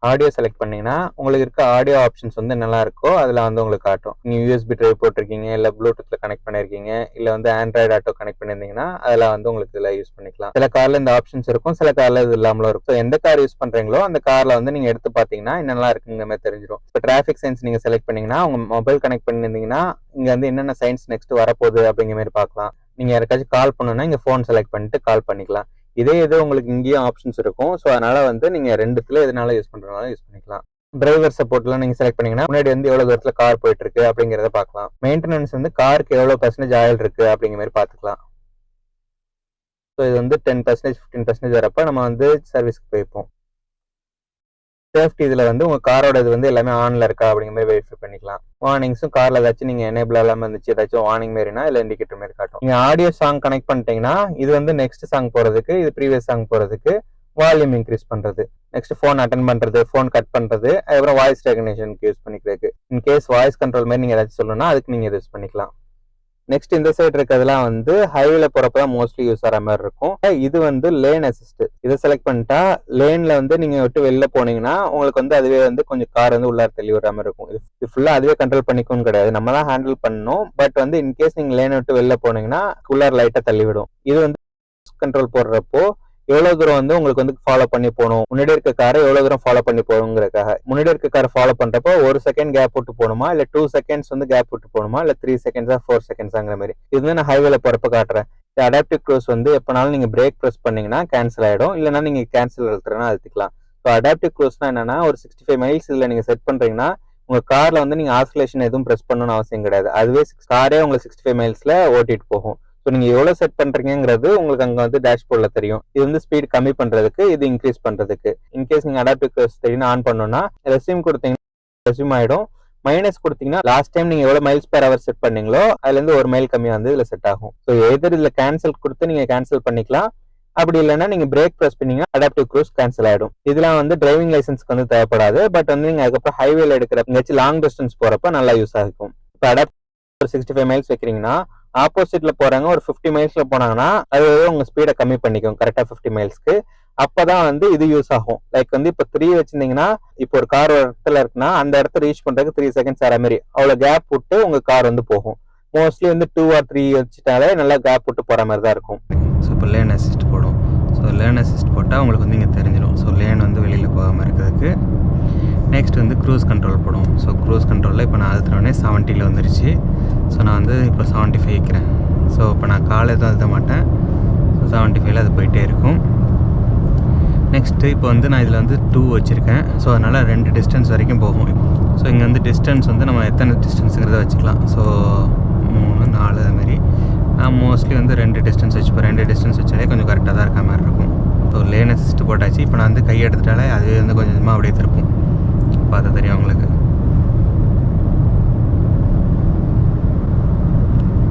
ஆடியோ செலக்ட் பண்ணீங்கன்னா உங்களுக்கு இருக்க ஆடியோ ஆப்ஷன்ஸ் வந்து நல்லா இருக்கோ அதில் வந்து உங்களுக்கு காட்டும். நீங்கள் யூஎஸ்பி டிரைவ் போட்டிருக்கீங்க, இல்லை ப்ளூடூத்தில் கனெக்ட் பண்ணியிருக்கீங்க, இல்லை வந்து ஆண்ட்ராய்டு ஆட்டோ கனெக்ட் பண்ணியிருந்தீங்கன்னா அதெல்லாம் வந்து உங்களுக்கு இதில் யூஸ் பண்ணிக்கலாம். சில காரில் இந்த ஆப்ஷன்ஸ் இருக்கும், சில காரில் இது இல்லாமலும் இருக்கும். ஸோ எந்த கார் யூஸ் பண்ணுறீங்களோ அந்த காரில் வந்து நீங்கள் எடுத்து பார்த்தீங்கன்னா என்னெல்லாம் இருக்குங்கிற மாதிரி தெரிஞ்சிடும். இப்போ டிராஃபிக் சைன்ஸ் நீங்கள் செலக்ட் பண்ணீங்கன்னா உங்கள் மொபைல் கனெக்ட் பண்ணியிருந்தீங்கன்னா இங்கே வந்து என்னென்ன சைன்ஸ் நெக்ஸ்ட் வரப்போகுது அப்படிங்கிற மாதிரி பார்க்கலாம். நீங்கள் யாருக்காச்சும் கால் பண்ணணும்னா இங்கே ஃபோன் செலக்ட் பண்ணிட்டு கால் பண்ணிக்கலாம். இதே இது உங்களுக்கு இங்கேயும் ஆப்ஷன்ஸ் இருக்கும். ஸோ அதனால வந்து நீங்கள் ரெண்டுத்துல எதனால யூஸ் பண்ணுறதுனால யூஸ் பண்ணிக்கலாம். டிரைவர் சப்போர்ட்லாம் நீங்கள் செலக்ட் பண்ணீங்கன்னா முன்னாடி வந்து எவ்வளோ தூரத்தில் கார் போயிட்டு இருக்கு அப்படிங்கிறத பார்க்கலாம். மெயின்டெனன்ஸ் வந்து காருக்கு எவ்வளோ % ஆயில் இருக்கு அப்படிங்கிற மாதிரி பார்த்துக்கலாம். ஸோ இது வந்து 10% 15% வரப்ப நம்ம வந்து சர்வீஸ்க்கு போய்ப்போம். சேஃப்டி இதில் வந்து உங்கள் காரோட இது வந்து எல்லாமே ஆனில் இருக்கா அப்படிங்கிற மாதிரி வெரிஃபை பண்ணிக்கலாம். வார்னிங்ஸும் காரில் ஏதாச்சும் நீங்கள் எனேபிள் இல்லாமல் இருந்துச்சு ஏதாச்சும் வார்னிங் மாரினா இல்லை இண்டிகேட்டர் மாதிரி காட்டும். நீங்கள் ஆடியோ சாங் கனெக்ட் பண்ணிட்டீங்கன்னா இது வந்து நெக்ஸ்ட் சாங் போகிறதுக்கு, இது ப்ரீவியஸ் சாங் போகிறதுக்கு வால்யூம் இன்க்ரீஸ் பண்ணுறது, நெக்ஸ்ட் ஃபோன் அட்டன் பண்ணுறது, ஃபோன் கட் பண்ணுறது, அதுக்கப்புறம் வாய்ஸ் ரெகக்னிஷனுக்கு யூஸ் பண்ணிக்கிறதுக்கு. இன்கேஸ் வாய்ஸ் கண்ட்ரோல் மாதிரி நீங்கள் ஏதாச்சும் சொல்லணும்னா அதுக்கு நீங்கள் யூஸ் பண்ணிக்கலாம். நெக்ஸ்ட் இந்த சைடு இருக்கிறதுலாம் வந்து ஹைவேல போறப்பதான் மோஸ்ட்லி யூஸ் ஆகிற மாதிரி இருக்கும். இது வந்து லேன் அசிஸ்ட். இதை செலக்ட் பண்ணிட்டா லேன்ல வந்து நீங்க விட்டு வெளில போனீங்கன்னா உங்களுக்கு வந்து அதுவே வந்து கொஞ்சம் கார் வந்து உள்ளார தள்ளி விடுற மாதிரி இருக்கும். இது ஃபுல்லா அதுவே கண்ட்ரோல் பண்ணிக்கும் கிடையாது, நம்ம தான் ஹேண்டில் பண்ணணும். பட் வந்து இன்கேஸ் நீங்க லேனை விட்டு வெளில போனீங்கன்னா உள்ளார லைட்டா தள்ளி விடும். இது வந்து கண்ட்ரோல் போடுறப்போ எவ்வளவு தூரம் வந்து உங்களுக்கு வந்து ஃபாலோ பண்ணி போகணும், முன்னாடி இருக்க காரை எவ்வளவு தூரம் ஃபாலோ பண்ணி போகணுங்கிறதுக்காக. முன்னாடி இருக்க காரை ஃபாலோ பண்றப்போ 1 செகண்ட் கேப் விட்டு போகணுமா, இல்ல 2 செகண்ட்ஸ் வந்து கேப் விட்டு போகணுமா, இல்ல 3 செகண்ட்ஸா 4 செகண்ட்ஸாங்கிற மாதிரி. இது வந்து நான் ஹைவேல போறப்ப காட்டுறேன். அடாப்டிவ் க்ரூஸ் வந்து எப்பனாலும் நீங்க பிரேக் ப்ரெஸ் பண்ணீங்கன்னா கேன்சல் ஆயிடும், இல்லைன்னா நீங்க கேன்சல் அழுத்துறனா அழுத்திக்கலாம். ஸோ அடாப்டிவ் க்ரூஸ்னா என்னன்னா ஒரு 65 மைல்ஸ் இதுல நீங்க செட் பண்றீங்கன்னா உங்க கார்ல வந்து நீங்க ஆசிலேஷன் எதுவும் ப்ரெஸ் பண்ணணும்னு அவசியம் கிடையாது. அதுவே காரே உங்களுக்கு 65 மைல்ஸ்ல ஓட்டிட்டு போகும். ஸோ நீங்க எவ்வளவு செட் பண்றீங்கிறது உங்களுக்கு அங்க வந்து டேஷ்போர்ட்ல தெரியும். இது வந்து ஸ்பீட் கம்மி பண்றதுக்கு, இது இன்க்ரீஸ் பண்றதுக்கு. இன்கேஸ் நீங்க அடாப்டிவ் க்ரூஸ் தெரியும் ஆன் பண்ணணும்னா ரெஸ்யூம் கொடுத்தீங்கன்னா ரெஸ்யூம் ஆயிடும். மைனஸ் கொடுத்தீங்கன்னா லாஸ்ட் டைம் நீங்க எவ்வளவு மைல்ஸ் பெர் ஹவர் செட் பண்ணீங்களோ அதுல இருந்து 1 மைல் கம்மியா வந்து இதுல செட் ஆகும். ஸோ எதர் இதுல கேன்சல் கொடுத்து நீங்க கேன்சல் பண்ணிக்கலாம். அப்படி இல்லைன்னா நீங்க பிரேக் ப்ரெஸ் பண்ணீங்கன்னா அடாப்டிவ் க்ரூஸ் கேன்சல் ஆயிடும். இதெல்லாம் வந்து டிரைவிங் லைசன்ஸ்க்கு வந்து தேவைப்படாது. பட் வந்து நீங்க அதுக்கப்புறம் ஹைவேல எடுக்கிற எங்கேயாச்சும் லாங் டிஸ்டன்ஸ் போறப்ப நல்லா யூஸ் ஆகும். இப்போ அடாப்டிவ் 65 மைல்ஸ் வைக்கிறீங்கன்னா ஆப்போசிட்ல போறாங்க ஒரு 50 மைல்ஸ்ல போனாங்கன்னா அது உங்க ஸ்பீடை கம்மி பண்ணிக்கும் கரெக்டா 50 மைல்ஸ்க்கு. அப்பதான் வந்து இது யூஸ் ஆகும். லைக் வந்து இப்போ 3 வச்சிருந்தீங்கன்னா இப்போ ஒரு கார் ஒரு இடத்துல இருக்குன்னா அந்த இடத்த ரீச் பண்றதுக்கு 3 செகண்ட்ஸ் ஆற மாதிரி அவ்வளவு கேப் விட்டு உங்க கார் வந்து போகும். மோஸ்ட்லி வந்து 2 or 3 வச்சுட்டாலே நல்லா கேப் விட்டு போற மாதிரி தான் இருக்கும். ஸோ இப்போ லேன் அசிஸ்ட் போடும். ஸோ லேன் அசிஸ்ட் போட்டால் உங்களுக்கு வந்து இங்கே தெரிஞ்சிடும். ஸோ லேன் வந்து வெளியில் போகாமல் இருக்கிறதுக்கு. நெக்ஸ்ட் வந்து க்ரூஸ் கண்ட்ரோல் போடும். ஸோ க்ரூஸ் கண்ட்ரோலில் இப்போ நான் அழுத்தினோடனே 70 வந்துருச்சு. ஸோ நான் வந்து இப்போ 75 வைக்கிறேன். ஸோ இப்போ நான் கால் எதுவும் அழுத்த மாட்டேன். ஸோ 75 அது போயிட்டே இருக்கும். நெக்ஸ்ட்டு இப்போ வந்து நான் இதில் வந்து 2 வச்சுருக்கேன். ஸோ அதனால் 2 டிஸ்டன்ஸ் வரைக்கும் போகும். ஸோ இங்கே வந்து டிஸ்டன்ஸ் வந்து நம்ம எத்தனை டிஸ்டன்ஸுங்கிறத வச்சுக்கலாம். ஸோ 3, 4 அதுமாரி. நான் மோஸ்ட்லி வந்து 2 டிஸ்டன்ஸ் வச்சுப்பேன். 2 டிஸ்டன்ஸ் வச்சாலே கொஞ்சம் கரெக்டாக தான் இருக்க மாதிரி இருக்கும். ஸோ லேன் அசிஸ்ட் போட்டாச்சு. இப்போ நான் வந்து கை எடுத்துட்டாலே அதுவே வந்து கொஞ்சம் கொஞ்சமாக அப்படியே திருப்பும். பார்த்தா தெரியும் உங்களுக்கு.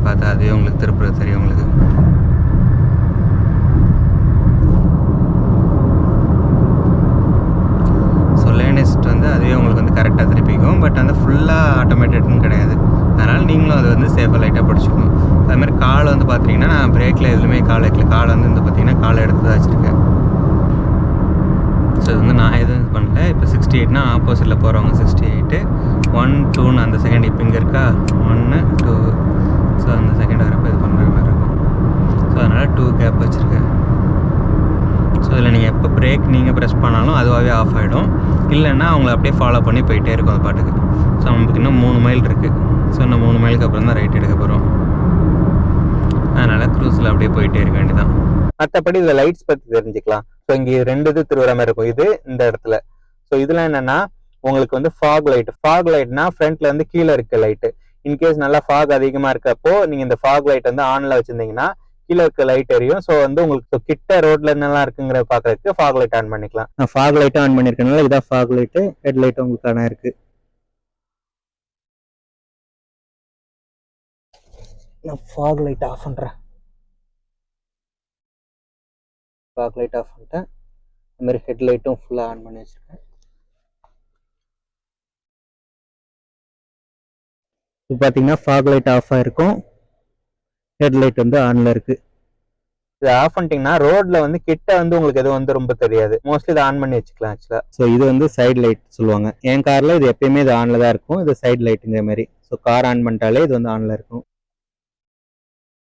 பார்த்தா அதுவே உங்களுக்கு திருப்புறது தெரியும் உங்களுக்கு. ஸோ லேன் அசிஸ்ட் வந்து அதுவே உங்களுக்கு வந்து கரெக்டாக திருப்பிக்கும். பட் வந்து ஃபுல்லாக ஆட்டோமேட்டட்னு கிடையாது. அதனால் நீங்களும் அது வந்து சேஃபாக லைட்டாக படிச்சுக்கணும். அதுமாதிரி காலை வந்து பார்த்தீங்கன்னா நான் பிரேக்கில் எதுவுமே கால் வைக்கல. காலை வந்து இந்த பார்த்தீங்கன்னா காலை எடுத்து தான் வச்சுருக்கேன். ஸோ இது வந்து நான் எதுவும் இது பண்ணல. இப்போ 68னா ஆப்போசிட்டில் போகிறவங்க 68 1 2ன்னு அந்த செகண்ட் இப்போ இங்கே இருக்கா 1 2. ஸோ அந்த செகண்ட் வரப்போ இது பண்ணுற மாதிரி இருக்கும். ஸோ அதனால் 2 கேப் வச்சுருக்கேன். ஸோ இதில் நீங்கள் எப்போ பிரேக் நீங்கள் ப்ரெஸ் பண்ணாலும் அதுவாகவே ஆஃப் ஆகிடும். இல்லைன்னா அவங்கள அப்படியே ஃபாலோ பண்ணி போயிட்டே இருக்கும் அது பாட்டுக்கு. ஸோ நமக்கு இன்னும் 3 மைல் இருக்குது. ஸோ இன்னும் 3 மைலுக்கு அப்புறம் தான் ரைட் எடுக்க போகிறோம். அதனால் க்ரூஸில் அப்படியே போயிட்டே இருக்க வேண்டியதான். மற்றபடி இதில் லைட்ஸ் பற்றி தெரிஞ்சுக்கலாம். ஸோ இங்கே 2 இது திருவுற மாதிரி இருக்கும். இது இந்த இடத்துல. ஸோ இதெல்லாம் என்னென்னா உங்களுக்கு வந்து ஃபாக் லைட். ஃபாக் லைட்னா ஃப்ரண்ட்ல வந்து கீழே இருக்க லைட்டு. இன்கேஸ் நல்லா ஃபாக் அதிகமாக இருக்கப்போ நீங்கள் இந்த ஃபாக் லைட் வந்து ஆனில் வச்சுருந்தீங்கன்னா கீழே இருக்க லைட் எரியும். ஸோ வந்து உங்களுக்கு கிட்ட ரோட்ல என்னெல்லாம் இருக்குங்கிற பார்க்கறதுக்கு ஃபாக் லைட் ஆன் பண்ணிக்கலாம். நான் ஃபாக் லைட்டும் ஆன் பண்ணியிருக்கனால இதான் ஃபாக் லைட்டு. ஹெட் லைட் உங்களுக்கு ஆன் இருக்கு. நான் ஃபாக் லைட் ஆஃப் பண்ணுறேன். ஃபாக் லைட் ஆஃப் பண்ணிட்டேன். அது மாதிரி ஹெட் லைட்டும் ஃபுல்லாக ஆன் பண்ணி வச்சுருக்கேன். இப்போ பார்த்தீங்கன்னா ஃபாக் லைட் ஆஃப் ஆகிருக்கும். ஹெட் லைட் வந்து ஆனில் இருக்குது. இது ஆஃப் பண்ணிட்டீங்கன்னா ரோட்ல வந்து கிட்ட வந்து உங்களுக்கு எதுவும் வந்து ரொம்ப தெரியாது. மோஸ்ட்லி இதை ஆன் பண்ணி வச்சுக்கலாம் ஆக்சுவலா. ஸோ இது வந்து சைடு லைட் சொல்லுவாங்க. என் கார்ல இது எப்பயுமே இது ஆன்ல தான் இருக்கும். இது சைடு லைட்டுங்கிற மாதிரி. ஸோ கார் ஆன் பண்ணிட்டாலே இது வந்து ஆன்ல இருக்கும்.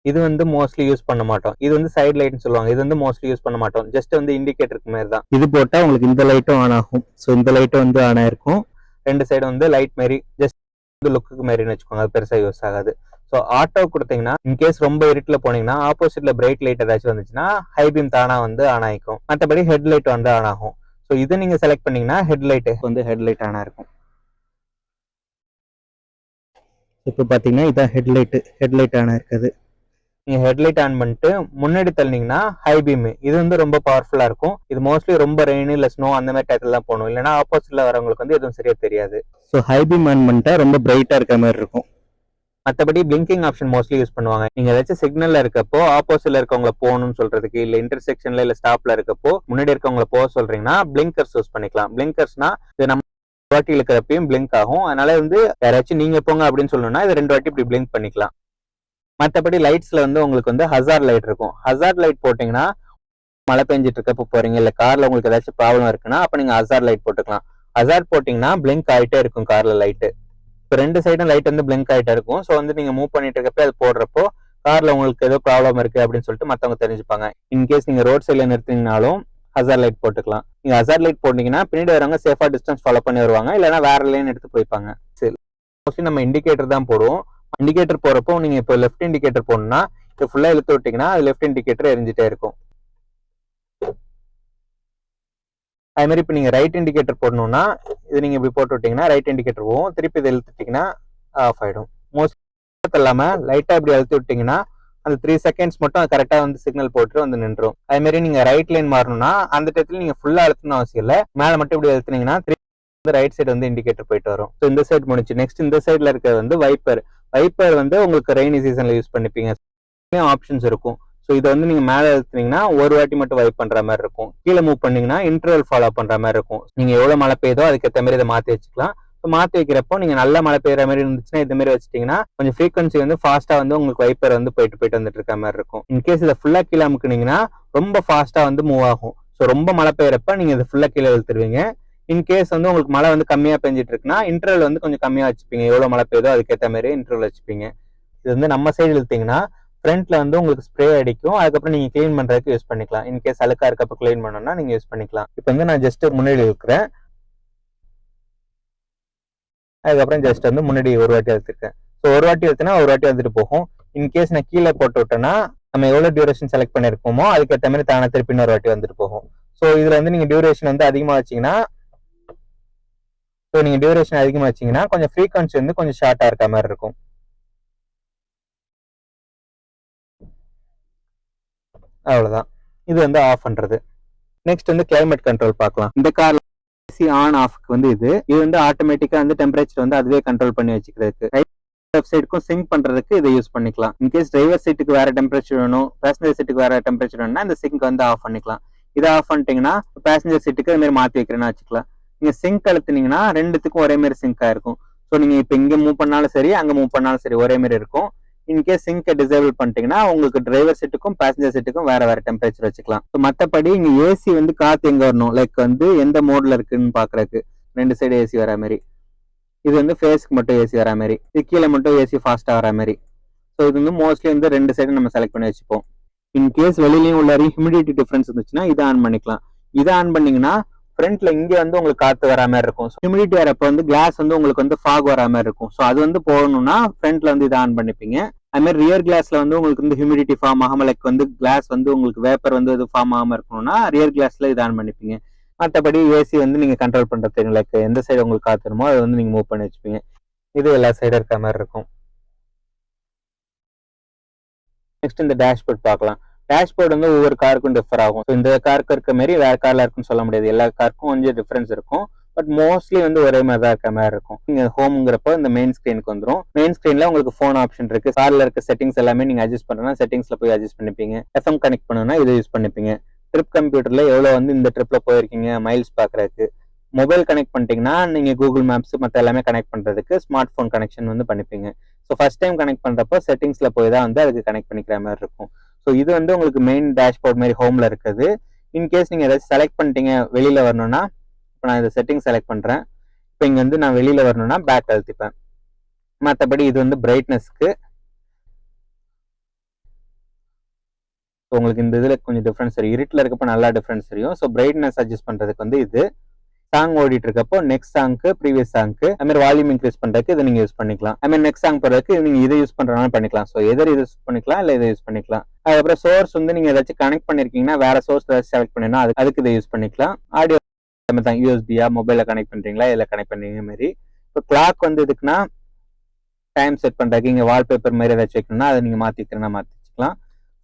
இது வந்து மோஸ்ட்லி யூஸ் பண்ண மாட்டோம். இது வந்து சைடு லைட்னு சொல்லுவாங்க. இது வந்து மோஸ்ட்லி யூஸ் பண்ண மாட்டோம். ஜஸ்ட் வந்து இண்டிகேட்டருக்கு மாதிரி தான். இது போட்டால் உங்களுக்கு இந்த லைட்டும் ஆன் ஆகும். ஸோ இந்த லைட்டும் வந்து ஆன் ஆயிருக்கும். 2 சைடு வந்து லைட் மாரி ஜஸ்ட் லுக்கு மாரின்னு வச்சுக்கோங்க. அது பெருசாக யூஸ் ஆகாது. ஸோ ஆட்டோ கொடுத்தீங்கன்னா இன்கேஸ் ரொம்ப இருட்டில் போனீங்கன்னா ஆப்போசிட்ல பிரைட் லைட் ஏதாச்சும் வந்துச்சுன்னா ஹை பீம் தானா வந்து ஆன் ஆகிக்கும். மற்றபடி ஹெட் லைட் வந்து ஆன் ஆகும். ஸோ இது நீங்க செலக்ட் பண்ணீங்கன்னா ஹெட் லைட் வந்து ஹெட் லைட் ஆனா இருக்கும். இப்போ பார்த்தீங்கன்னா இதான் ஹெட் லைட் ஆனா இருக்குது. நீங்க ஹெட்லைட் ஆன் பண்ணிட்டு முன்னாடி தள்ளினீங்கன்னா ஹை பீம், இது வந்து ரொம்ப பவர்ஃபுல்லா இருக்கும். இது மோஸ்ட்லி ரொம்ப ரெயின் இல்ல ஸ்னோ அந்த மாதிரி டயத்துல தான் போகணும், இல்லைன்னா ஆப்போசிட்ல வரவங்களுக்கு வந்து எதுவும் சரியா தெரியாது. ஸோ ஹை பீம் ஆன் பண்ணிட்டா ரொம்ப பிரைட்டா இருக்கிற மாதிரி இருக்கும். மற்றபடி பிளிங்கிங் ஆப்ஷன் மோஸ்ட்லி யூஸ் பண்ணுவாங்க. நீங்க ஏதாச்சும் சிக்னல்ல இருக்கப்போ ஆப்போசிட்ல இருக்கவங்கள போகணும்னு சொல்றதுக்கு, இல்ல இன்டர்செக்ஷன்ல இல்ல ஸ்டாப்ல இருக்கப்போ முன்னாடி இருக்கவங்கள போக சொல்றீங்கன்னா பிளிங்கர்ஸ் யூஸ் பண்ணிக்கலாம். பிளிங்கர்ஸ்னா இது நம்ம வாட்டி இழுக்கிறப்பையும் பிளிங்க் ஆகும். அதனால வந்து யாராச்சும் நீங்க போங்க அப்படின்னு சொல்லணும்னா இது 2 வாட்டி இப்படி பிளிங்க் பண்ணிக்கலாம். மற்றபடி லைட்ஸ்ல வந்து உங்களுக்கு வந்து ஹசார்ட் லைட் இருக்கும். ஹசார்ட் லைட் போட்டீங்கன்னா மழை பெஞ்சிட்டு இருக்கப்போ போறீங்க, இல்ல கார்ல உங்களுக்கு ஏதாச்சும் ப்ராப்ளம் இருக்குன்னா அப்ப நீங்க ஹசார்ட் லைட் போட்டுக்கலாம். ஹசார்ட் போட்டீங்கன்னா பிளிங்க் ஆகிட்டே இருக்கும் கார்ல லைட்டு. இப்போ 2 சைடும் லைட் வந்து பிளிங்க் ஆகிட்டே இருக்கும். ஸோ வந்து நீங்க மூவ் பண்ணிட்டு இருக்கப்போ அது போடுறப்போ கார்ல உங்களுக்கு ஏதோ ப்ராப்ளம் இருக்கு அப்படின்னு சொல்லிட்டு மற்றவங்க தெரிஞ்சுப்பாங்க. இன்கேஸ் நீங்க ரோட் சைட்ல நிறுத்தினாலும் ஹசார்ட் லைட் போட்டுக்கலாம். நீங்க ஹசார்ட் லைட் போட்டீங்கன்னா பின்னாடி வரவங்க சேஃபா டிஸ்டன்ஸ் ஃபாலோ பண்ணி வருவாங்க, இல்லைன்னா வேற லைன் எடுத்து போய்ப்பாங்க. சரி, மோஸ்ட்லி நம்ம இண்டிகேட்டர் தான் போடுவோம். இண்டிகேட்டர் போறப்போ நீங்க இப்போ லெஃப்ட் இண்டிகேட்டர் போடணும்னா இப்போ ஃபுல்லா இழுத்து விட்டீங்கன்னா அது லெஃப்ட் இண்டிகேட்டர் எரிஞ்சிட்டே இருக்கும். அதே மாதிரி இப்போ நீங்க ரைட் இண்டிகேட்டர் போடணும்னா இது நீங்க இப்படி போட்டு விட்டீங்கன்னா ரைட் இண்டிகேட்டர் போகும், திருப்பி இதை இழுத்துட்டீங்கன்னா ஆஃப் ஆயிடும். மோஸ்ட் இல்லாம லைட்டா இப்படி அழுத்தி விட்டீங்கன்னா அந்த 3 செகண்ட்ஸ் மட்டும் கரெக்டா வந்து சிக்னல் போட்டு வந்து நின்றும். அதே மாதிரி நீங்க ரைட் லைன் மாறணும்னா அந்த டயத்துல நீங்க ஃபுல்லா அழுத்தணும் அவசியம் இல்லை, மேல மட்டும் இப்படி அழுத்தினீங்கன்னா ரைட் சைடு வந்து இண்டிகேட்டர் போயிட்டு வரும். ஸோ இந்த சைடு முடிச்சு நெக்ஸ்ட் இந்த சைட்ல இருக்கிறது வந்து வைப்பர். வைப்பர் வந்து உங்களுக்கு ரெய்னி சீசன்ல யூஸ் பண்ணிப்பீங்க. ஆப்ஷன்ஸ் இருக்கும். ஸோ இதை வந்து நீங்க மேலே எழுத்துனீங்கன்னா ஒரு வாட்டி மட்டும் வைப் பண்ற மாதிரி இருக்கும். கீழே மூவ் பண்ணீங்கன்னா இன்டர்வல் ஃபாலோ பண்ற மாதிரி இருக்கும். நீங்க எவ்வளவு மழை பெய்யுதோ அதுக்கேற்ற மாதிரி இதை மாத்தி வச்சுக்கலாம். மாத்தி வைக்கிறப்போ நீங்க நல்ல மழை பெய்யுற மாதிரி இருந்துச்சுன்னா இது மாதிரி வச்சுட்டீங்கன்னா கொஞ்சம் ஃப்ரீக்வன்சி வந்து ஃபாஸ்டா வந்து உங்களுக்கு வைப்பர் வந்து போயிட்டு வந்துட்டு இருக்க மாதிரி இருக்கும். இன்கேஸ் இதை ஃபுல்லா கீழே அமுக்குனீங்கன்னா ரொம்ப ஃபாஸ்டா வந்து மூவ் ஆகும். ஸோ ரொம்ப மழை பெய்யறப்ப நீங்க இதை ஃபுல்லா கீழே இழுத்துருவீங்க. இன்கேஸ் வந்து உங்களுக்கு மழை வந்து கம்மியா பெஞ்சிட்டு இருக்குன்னா இன்டர்வல் வந்து கொஞ்சம் கம்மியா வச்சுப்பீங்க. எவ்வளவு மழை பெய்யுதோ அதுக்கேற்ற மாதிரி இன்டர்வல் வச்சுப்பீங்க. இது வந்து நம்ம சைடு இழுத்தீங்கன்னா ஃப்ரண்ட்ல வந்து உங்களுக்கு ஸ்ப்ரே அடிக்கும். அதுக்கப்புறம் நீங்க கிளீன் பண்றதுக்கு யூஸ் பண்ணிக்கலாம். இன்கேஸ் அழுக்கா இருக்கப்ப கிளீன் பண்ணணும்னா நீங்க யூஸ் பண்ணிக்கலாம். இப்போ வந்து நான் ஜஸ்ட் முன்னாடி இருக்கிறேன், அதுக்கப்புறம் ஜஸ்ட் வந்து முன்னாடி ஒரு வாட்டி எடுத்துருக்கேன். ஸோ ஒரு வாட்டி எடுத்துனா ஒரு வாட்டி வந்துட்டு போகும். இன்கேஸ் நான் கீழே போட்டு விட்டேன்னா நம்ம எவ்வளவு டியூரேஷன் செலக்ட் பண்ணிருக்கோமோ அதுக்கேற்ற மாதிரி தானே திருப்பி ஒரு வாட்டி வந்துட்டு போகும். ஸோ இதுல வந்து நீங்க டியூரேஷன் வந்து அதிகமா வச்சீங்கன்னா கொஞ்சம் ஃப்ரீக்வன்சி வந்து கொஞ்சம் ஷார்ட்டா இருக்க மாதிரி இருக்கும். அவ்வளவுதான், இது வந்து ஆஃப் பண்றது. நெக்ஸ்ட் வந்து கிளைமேட் கண்ட்ரோல் பார்க்கலாம். இந்த கார்ல ஏசி ஆன் ஆஃப்க்கு வந்து இது வந்து ஆட்டோமேட்டிக்கா வந்து டெம்பரேச்சர் வந்து அதுவே கண்ட்ரோல் பண்ணி வச்சுக்கிறதுக்கு. லெஃப்ட் சைடுக்கும் சிங்க் பண்றதுக்கு இதை யூஸ் பண்ணிக்கலாம். இன்கேஸ் டிரைவர் சீட்டுக்கு வேற டெம்பரேச்சர் வேணும், பேசஞ்சர் சீட்டுக்கு வேற டெம்பரேச்சர் வேணும்னா இந்த சிங்க் வந்து ஆஃப் பண்ணிக்கலாம். இதை ஆஃப் பண்ணிட்டீங்கன்னா பேசஞ்சர் சீட்டுக்கு அது மாதிரி மாத்தி வைக்கிறேன்னு வச்சுக்கலாம். நீங்க சிங்க் அழுத்தினீங்கன்னா ரெண்டுத்துக்கும் ஒரே மாதிரி சிங்க் ஆயிருக்கும். ஸோ நீங்க இப்போ இங்க மூவ் பண்ணாலும் சரி அங்க மூவ் பண்ணாலும் சரி ஒரே மாதிரி இருக்கும். இன்கேஸ் சிங்கை டிசேபிள் பண்ணிட்டீங்கன்னா உங்களுக்கு டிரைவர் சீட்டுக்கும் பேசஞ்சர் சீட்டுக்கும் வேற வேற டெம்பரேச்சர் வச்சுக்கலாம். மற்றபடி இங்க ஏசி வந்து காத்து எங்க வரணும், லைக் வந்து எந்த மோட்ல இருக்குன்னு பாக்குறதுக்கு 2 சைடு ஏசி வர மாதிரி. இது வந்து ஃபேஸ்க்கு மட்டும் ஏசி வர மாதிரி, இது கீழே மட்டும் ஏசி ஃபாஸ்டா வர மாதிரி. ஸோ இது வந்து மோஸ்ட்லி வந்து 2 சைடு நம்ம செலக்ட் பண்ணி வச்சுப்போம். இன்கேஸ் வெளியிலயும் உள்ளாரையும் ஹியூமிடிட்டி டிஃபரன்ஸ் இருந்துச்சுன்னா இதை ஆன் பண்ணிக்கலாம். இதை ஆன் பண்ணீங்கன்னா ஃப்ரண்ட்ல இங்க வந்து உங்களுக்கு காத்து வர மாதிரி இருக்கும். ஹியூமிடிட்டி வரப்ப வந்து கிளாஸ் வந்து உங்களுக்கு வந்து ஃபாக் வர மாதிரி இருக்கும். ஸோ அது வந்து போகணும்னா ஃப்ரண்ட்ல வந்து இதை ஆன் பண்ணிப்பீங்க. அது மாதிரி ரியர் கிளாஸ்ல வந்து உங்களுக்கு வந்து ஹியூமிடிட்டி ஃபார்ம் ஆகாம லைக் வந்து கிளாஸ் வந்து உங்களுக்கு வேப்பர் வந்து இது ஃபார்ம் ஆகாம இருக்கணும்னா ரியர் கிளாஸ்ல இதை ஆன் பண்ணிப்பீங்க. மற்றபடி ஏசி வந்து நீங்க கண்ட்ரோல் பண்றது தெரியும், லைக் எந்த சைடு உங்களுக்கு காத்து வருமோ அதை வந்து நீங்க மூவ் பண்ணி வச்சுப்பீங்க. இது எல்லா சைடும் இருக்க மாதிரி இருக்கும். நெக்ஸ்ட் இந்த டேஷ்போர்ட் பார்க்கலாம். டேஷ்போர்ட் வந்து ஒவ்வொரு காருக்கும் டிஃபர் ஆகும். இந்த காருக்கு இருக்க மாதிரி வேற கார்ல இருக்குன்னு சொல்ல முடியாது. எல்லா காருக்கும் கொஞ்சம் டிஃபரன்ஸ் இருக்கும். பட் மோஸ்ட்லி வந்து ஒரே மாதிரி தான் இருக்க மாதிரி இருக்கும். நீங்க ஹோம்ங்கிறப்போ இந்த மெயின் ஸ்கிரீனுக்கு வந்துடும். மெயின் ஸ்கிரீன்ல உங்களுக்கு ஃபோன் ஆப்ஷன் இருக்கு. கார்ல இருக்க செட்டிங்ஸ் எல்லாமே நீங்க அட்ஜஸ்ட் பண்ணா செட்டிங்ஸ்ல போய் அட்ஜஸ்ட் பண்ணிப்பீங்க. எஃப்எம் கனெக்ட் பண்ணணும்னா இதை யூஸ் பண்ணிப்பீங்க. ட்ரிப் கம்ப்யூட்டர்ல எவ்வளவு வந்து இந்த ட்ரிப்ல போயிருக்கீங்க மைல்ஸ் பாக்குறதுக்கு. மொபைல் கனெக்ட் பண்ணிட்டீங்கன்னா நீங்க கூகுள் மேப்ஸ் மற்ற எல்லாமே கனெக்ட் பண்றதுக்கு ஸ்மார்ட் போன் கனெக்ஷன் வந்து பண்ணிப்பீங்க. ஸோ ஃபர்ஸ்ட் டைம் கனெக்ட் பண்றப்போ செட்டிங்ஸ்ல போய் தான் வந்து அதுக்கு கனெக்ட் பண்ணிக்கிற மாதிரி இருக்கும். ஸோ இது வந்து உங்களுக்கு மெயின் டேஷ்போர்ட் மாதிரி ஹோம்ல இருக்குது. இன்கேஸ் நீங்க ஏதாச்சும் செலக்ட் பண்ணிட்டீங்க வெளியில வரணும்னா, இப்போ நான் இந்த செட்டிங் செலக்ட் பண்றேன். இப்போ இங்க வந்து நான் வெளியில வரணும்னா பேக் அழுத்திப்பேன். மற்றபடி இது வந்து பிரைட்னஸ்க்கு உங்களுக்கு இந்த இதுல கொஞ்சம் டிஃபரன்ஸ் தெரியும். இருட்டில் இருக்கப்போ நல்லா டிஃபரன்ஸ் தெரியும். ஸோ பிரைட்னஸ் அட்ஜஸ்ட் பண்றதுக்கு வந்து இது சாங் ஓடிட்டு இருக்கப்போ நெக்ஸ்ட் சாங்க்கு ப்ரீவியஸ் சாங்க்கு அது மாதிரி வால்யூம் இன்க்ரீஸ் பண்றதுக்கு இதை நீங்க யூஸ் பண்ணிக்கலாம். அது மாதிரி நெக்ஸ்ட் சாங் போறதுக்கு நீங்க இதை யூஸ் பண்றதுனால பண்ணிக்கலாம். ஸோ எதை யூஸ் பண்ணிக்கலாம் இல்ல இதை யூஸ் பண்ணிக்கலாம். அதுக்கப்புறம் சோர்ஸ் வந்து நீங்க ஏதாச்சும் கனெக்ட் பண்ணிருக்கீங்கன்னா வேற சோர்ஸ் ஏதாச்சும் செலக்ட் பண்ணினா அதுக்கு இதை யூஸ் பண்ணிக்கலாம். ஆடியோ தான் யூஎஸ்பியா மொபைல கனெக்ட் பண்றீங்களா இதுல கனெக்ட் பண்றீங்க மாதிரி. இப்போ கிளாக் வந்து இதுக்குன்னா டைம் செட் பண்றதுக்கு இங்க வால்பேப்பர் மாதிரி ஏதாச்சும் வைக்கணும்னா அதை நீங்க மாத்திக்கிறேன்னா மாத்திச்சுக்கலாம். வச்சுக்கலாம்.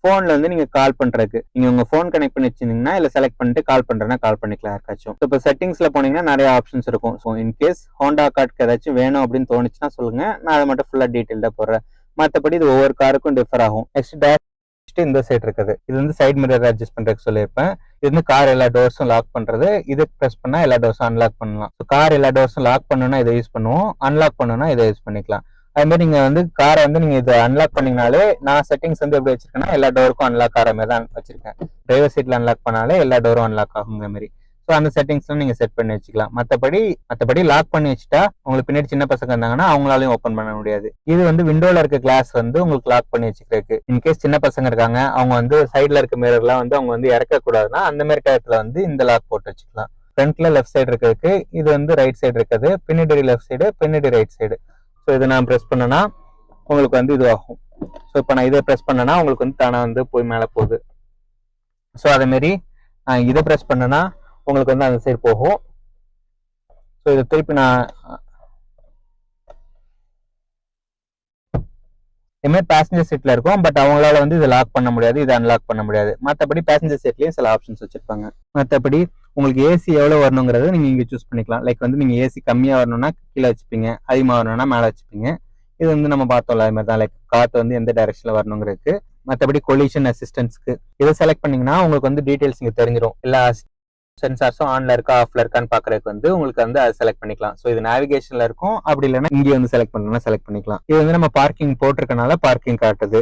ஃபோன்ல வந்து நீங்க கால் பண்றதுக்கு நீங்க உங்க ஃபோன் கனெக்ட் பண்ணி வச்சிருந்தீங்கன்னா இல்ல செலக்ட் பண்ணிட்டு கால் பண்றேன்னா கால் பண்ணிக்கலாம் யாருக்காச்சும். இப்போ செட்டிங்ஸ்ல போனீங்கன்னா நிறைய ஆப்ஷன்ஸ் இருக்கும். ஸோ இன்கேஸ் ஹோண்டா கார்டுக்கு ஏதாச்சும் வேணும் அப்படின்னு தோணுச்சுன்னா சொல்லுங்க, நான் அதை மட்டும் ஃபுல்லா டீட்டெயில்டா போடுறேன். மற்றபடி இது ஒவ்வொரு காருக்கும் டிஃபர் ஆகும். நெக்ஸ்ட் இந்த சைடு இருக்குது, இது வந்து சைட் மிரர் அட்ஜஸ்ட் பண்றதுக்கு சொல்லியிருப்பேன். இது வந்து கார் எல்லா டோர்ஸும் லாக் பண்றது. இது ப்ரெஸ் பண்ணா எல்லா டோர்ஸும் அன்லாக் பண்ணலாம். கார் எல்லா டோர்ஸும் லாக் பண்ணணும்னா இதை யூஸ் பண்ணுவோம், அன்லாக் பண்ணணும்னா இதை யூஸ் பண்ணிக்கலாம். அது மாதிரி நீங்க வந்து காரை வந்து நீங்க இதை அன்லாக் பண்ணீங்கனாலே, நான் செட்டிங்ஸ் வந்து எப்படி வச்சிருக்கேன்னா எல்லா டோருக்கும் அன்லாக் ஆகிற மாதிரி தான் வச்சிருக்கேன். டிரைவர் சீட்ல அன்லாக் பண்ணாலே எல்லா டோரும் அன்லாக் ஆகுங்கிற மாதிரி. ஸோ அந்த செட்டிங்ஸ்லாம் நீங்க செட் பண்ணி வச்சுக்கலாம். மற்றபடி லாக் பண்ணி வச்சுட்டா உங்களுக்கு பின்னாடி சின்ன பசங்க இருந்தாங்கன்னா அவங்களாலையும் ஓப்பன் பண்ண முடியாது. இது வந்து விண்டோல இருக்க கிளாஸ் வந்து உங்களுக்கு லாக் பண்ணி வச்சுக்கிறதுக்கு. இன்கேஸ் சின்ன பசங்க இருக்காங்க, அவங்க வந்து சைட்ல இருக்க மிரர்லாம் வந்து அவங்க வந்து இறக்க கூடாதுன்னா அந்த மாதிரி டயத்துல வந்து இந்த லாக் போட்டு வச்சுக்கலாம். ஃப்ரண்ட்ல லெஃப்ட் சைடு இருக்கிறதுக்கு, இது வந்து ரைட் சைடு இருக்குது. பின்னாடி லெஃப்ட் சைடு, பின்னாடி ரைட் சைடு. ஸோ இதை நான் ப்ரெஸ் பண்ணனா உங்களுக்கு வந்து இது ஆகும். ஸோ இப்போ நான் இதை ப்ரெஸ் பண்ணனா உங்களுக்கு வந்து தானே வந்து போய் மேலே போகுது. ஸோ அதே மாதிரி இதை ப்ரெஸ் பண்ணனா உங்களுக்கு வந்து அந்த சைடு போகும். ஸோ இதை திருப்பி நான் இதுமாதிரி பேசஞ்சர் சீட்ல இருக்கும். பட் அவங்களால வந்து இதை லாக் பண்ண முடியாது, இதை அன்லாக் பண்ண முடியாது. மற்றபடி பேசஞ்சர் சீட்லயும் சில ஆப்ஷன்ஸ் வச்சிருப்பாங்க. மற்றபடி உங்களுக்கு ஏசி எவ்வளவு வரணுங்கிறது நீங்க இங்க சூஸ் பண்ணிக்கலாம். லைக் வந்து நீங்க ஏசி கம்மியா வரணும்னா கீழே வச்சுப்பீங்க, அதிகமா வரணும்னா மேலே வச்சுப்பீங்க. இது வந்து நம்ம பார்த்தோம்ல அது மாதிரி தான், லைக் காத்து வந்து எந்த டைரக்ஷன்ல வரணுங்கிறதுக்கு. மற்றபடி கொலிஷன் அசிஸ்டன்ஸ்க்கு இதை செலக்ட் பண்ணீங்கன்னா உங்களுக்கு வந்து டீடைல்ஸ் இங்க தெரிஞ்சிடும். எல்லா சென்சார்ஸும் ஆன்ல இருக்கா ஆஃப்ல இருக்கான்னு பாக்குறதுக்கு வந்து உங்களுக்கு வந்து அதை செலக்ட் பண்ணிக்கலாம். ஸோ இது நேவிகேஷன்ல இருக்கும், அப்படி இல்லைன்னா இங்கே வந்து செலக்ட் பண்ணணும்னா செலக்ட் பண்ணிக்கலாம். இது வந்து நம்ம பார்க்கிங் போட்டிருக்கனால பார்க்கிங் காட்டுது.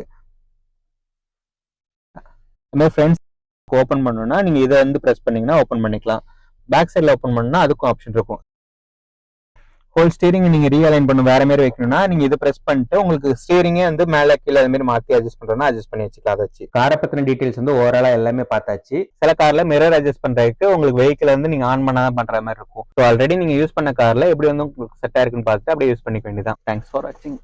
இந்த மாதிரி ஃப்ரெண்ட்ஸ் ஓப்பன் பண்ணணும்னா நீங்க இதை வந்து ப்ரெஸ் பண்ணீங்கன்னா ஓப்பன் பண்ணிக்கலாம். பேக் சைடில் ஓப்பன் பண்ணா அதுக்கும் ஆப்ஷன் இருக்கும். ஹோல் ஸ்டீரிங் நீங்க ரீஅலைன் பண்ண வேற மாதிரி வைக்கணும்னா நீங்க இதை ப்ரெஸ் பண்ணிட்டு உங்களுக்கு ஸ்டீரிங்கே வந்து மேலே கீழே அது மாதிரி மாற்றி அட்ஜஸ்ட் பண்றோம்னா அட்ஜஸ்ட் பண்ணி வச்சுக்கலாம். அதை வச்சு காரை பத்தின டீடைல்ஸ் வந்து ஓவராலா எல்லாமே பார்த்தாச்சு. சில கார்ல மிரர் அட்ஜஸ்ட் பண்றதுக்கு உங்களுக்கு வெஹிக்கிள் வந்து நீங்க ஆன் பண்ணாதான் பண்ற மாதிரி இருக்கும். ஸோ ஆல்ரெடி நீங்க யூஸ் பண்ண கார்ல எப்படி வந்து உங்களுக்கு செட் ஆயிருக்குன்னு பார்த்துட்டு அப்படியே யூஸ் பண்ணிக்க வேண்டியதான். தேங்க்ஸ் ஃபார் வாட்சிங்.